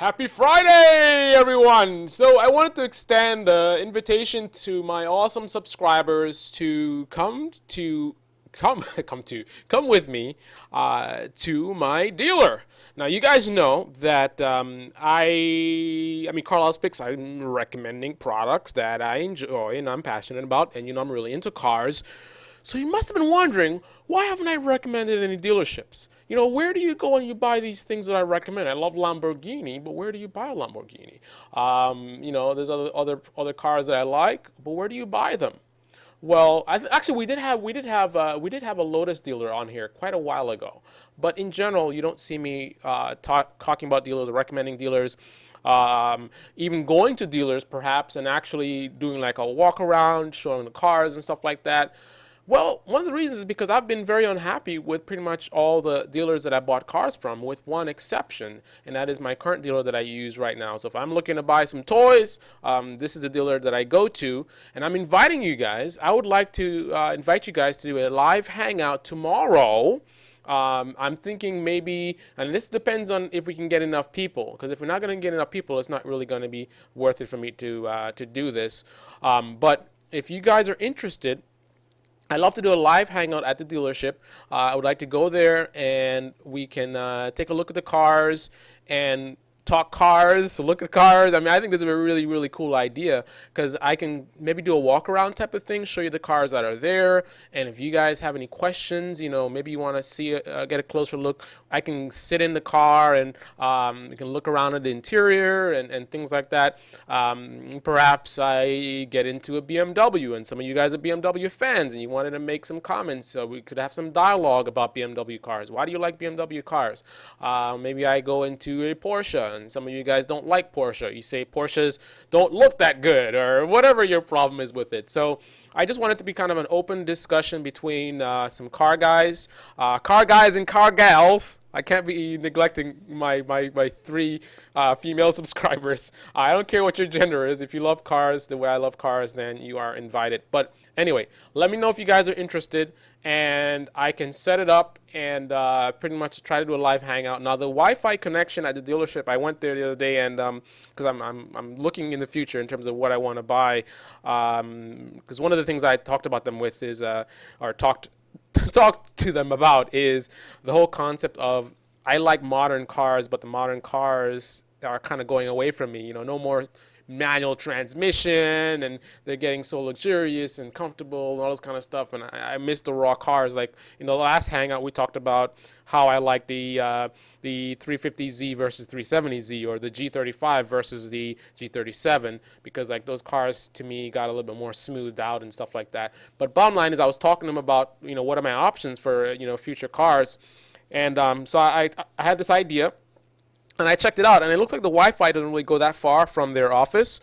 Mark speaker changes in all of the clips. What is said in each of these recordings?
Speaker 1: Happy Friday, everyone! So I wanted to extend the invitation to my awesome subscribers to come with me to my dealer. Now you guys know that Carlisle's Picks. I'm recommending products that I enjoy and I'm passionate about, and I'm really into cars. So you must have been wondering, why haven't I recommended any dealerships? Where do you go and you buy these things that I recommend? I love Lamborghini, but where do you buy a Lamborghini? There's other cars that I like, but where do you buy them? Well, actually, we did have a Lotus dealer on here quite a while ago, but in general, you don't see me talking about dealers or recommending dealers. Even going to dealers, perhaps, and actually doing like a walk around, showing the cars and stuff like that. Well, one of the reasons is because I've been very unhappy with pretty much all the dealers that I bought cars from, with one exception, and that is my current dealer that I use right now. So if I'm looking to buy some toys, this is the dealer that I go to, and I'm inviting you guys. I would like to invite you guys to do a live hangout tomorrow. I'm thinking maybe, and this depends on if we can get enough people, because if we're not going to get enough people, it's not really going to be worth it for me to do this. But if you guys are interested, I love to do a live hangout at the dealership. I would like to go there and we can take a look at the cars and talk cars, look at cars. I think this is a really, really cool idea because I can maybe do a walk around type of thing, show you the cars that are there. And if you guys have any questions, maybe you want to see, get a closer look, I can sit in the car and you can look around at the interior and things like that. Perhaps I get into a BMW and some of you guys are BMW fans and you wanted to make some comments so we could have some dialogue about BMW cars. Why do you like BMW cars? Maybe I go into a Porsche and some of you guys don't like Porsche. You say Porsches don't look that good or whatever your problem is with it. So I just want it to be kind of an open discussion between some car guys and car gals. I can't be neglecting my three female subscribers. I don't care what your gender is. If you love cars the way I love cars, then you are invited. But anyway, let me know if you guys are interested, and I can set it up and pretty much try to do a live hangout. Now the Wi-Fi connection at the dealership, I went there the other day, and because I'm looking in the future in terms of what I want to buy, because one of the things I talked about them with is or talked to them about is the whole concept of I like modern cars, but the modern cars are kind of going away from me. No more manual transmission, and they're getting so luxurious and comfortable and all this kind of stuff. And I miss the raw cars. Like in the last hangout, we talked about how I like the 350Z versus 370Z, or the G35 versus the G37, because like those cars to me got a little bit more smoothed out and stuff like that. But bottom line is I was talking to them about what are my options for future cars, and so I had this idea. And I checked it out, and it looks like the Wi-Fi doesn't really go that far from their office.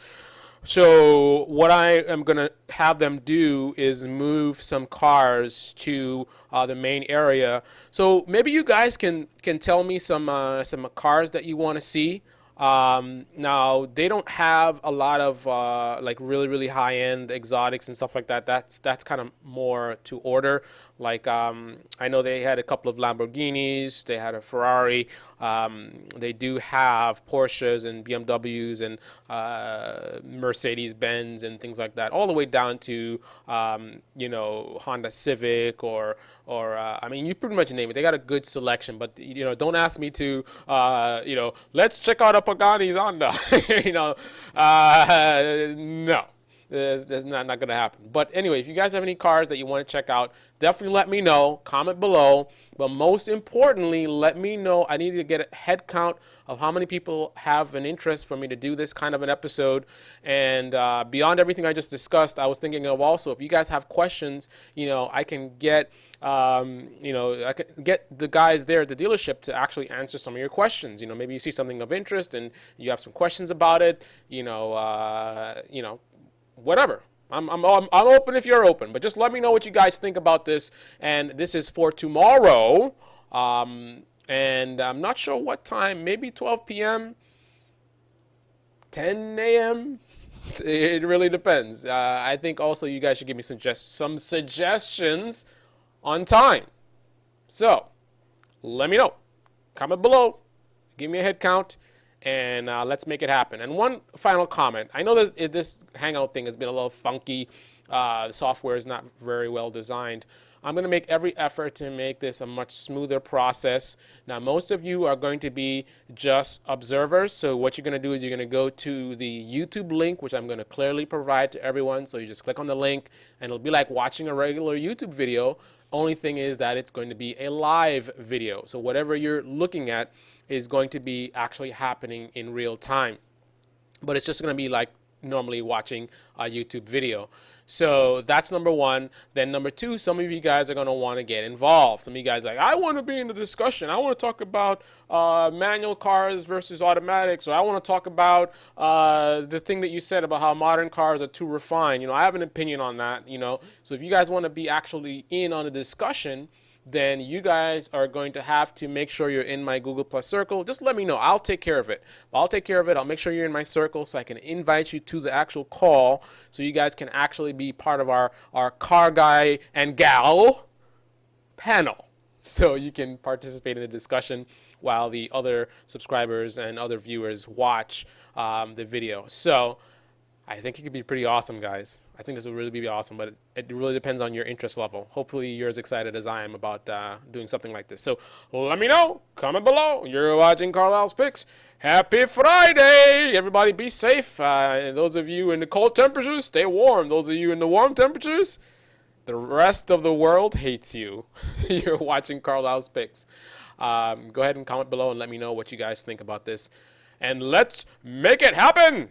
Speaker 1: So what I am going to have them do is move some cars to the main area. So maybe you guys can tell me some cars that you want to see. Now they don't have a lot of like really, really high-end exotics and stuff like that. That's kind of more to order. Like I know they had a couple of Lamborghinis, they had a Ferrari, they do have Porsches and BMWs and Mercedes-Benz and things like that, all the way down to Honda Civic or you pretty much name it. They got a good selection, but don't ask me to let's check out a Pagani Honda. No. That's not going to happen. But anyway, if you guys have any cars that you want to check out, definitely let me know. Comment below. But most importantly, let me know. I need to get a head count of how many people have an interest for me to do this kind of an episode. And beyond everything I just discussed, I was thinking of also, if you guys have questions, I can get I can get the guys there at the dealership to actually answer some of your questions. Maybe you see something of interest and you have some questions about it. Whatever. I'm open if you're open, but just let me know what you guys think about this. And this is for tomorrow, and I'm not sure what time. Maybe 12 p.m., 10 a.m. It really depends. I think also you guys should give me some suggestions on time. So let me know. Comment below. Give me a head count. and let's make it happen. And one final comment. I know that this Hangout thing has been a little funky. The software is not very well designed. I'm going to make every effort to make this a much smoother process. Now, most of you are going to be just observers. So what you're going to do is you're going to go to the YouTube link, which I'm going to clearly provide to everyone. So you just click on the link, and it'll be like watching a regular YouTube video. Only thing is that it's going to be a live video. So whatever you're looking at is going to be actually happening in real time. But it's just going to be like normally watching a YouTube video. So that's number one. Then number two, some of you guys are going to want to get involved. Some of you guys are like, I want to be in the discussion. I want to talk about manual cars versus automatics, or I want to talk about the thing that you said about how modern cars are too refined. I have an opinion on that, So if you guys want to be actually in on the discussion, then you guys are going to have to make sure you're in my Google Plus circle. Just let me know. I'll take care of it. I'll make sure you're in my circle so I can invite you to the actual call so you guys can actually be part of our car guy and gal panel. So you can participate in the discussion while the other subscribers and other viewers watch the video. So I think it could be pretty awesome, guys. I think this will really be awesome, but it really depends on your interest level. Hopefully you're as excited as I am about doing something like this. So let me know. Comment below. You're watching Carlyle's Picks. Happy Friday! Everybody be safe. Those of you in the cold temperatures, stay warm. Those of you in the warm temperatures, the rest of the world hates you. You're watching Carlyle's Picks. Go ahead and comment below and let me know what you guys think about this. And let's make it happen!